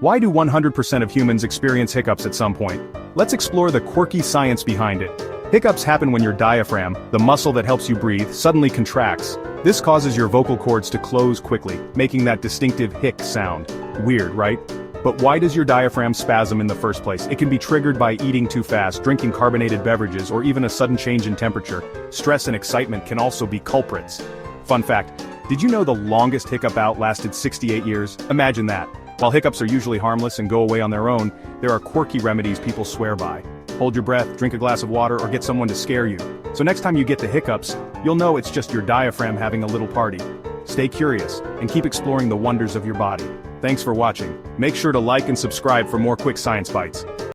Why do 100% of humans experience hiccups at some point? Let's explore the quirky science behind it. Hiccups happen when your diaphragm, the muscle that helps you breathe, suddenly contracts. This causes your vocal cords to close quickly, making that distinctive hic sound. Weird, right? But why does your diaphragm spasm in the first place? It can be triggered by eating too fast, drinking carbonated beverages, or even a sudden change in temperature. Stress and excitement can also be culprits. Fun fact, did you know the longest hiccup bout lasted 68 years? Imagine that. While hiccups are usually harmless and go away on their own, there are quirky remedies people swear by. Hold your breath, drink a glass of water, or get someone to scare you. So next time you get the hiccups, you'll know it's just your diaphragm having a little party. Stay curious, and keep exploring the wonders of your body. Thanks for watching. Make sure to like and subscribe for more quick science bites.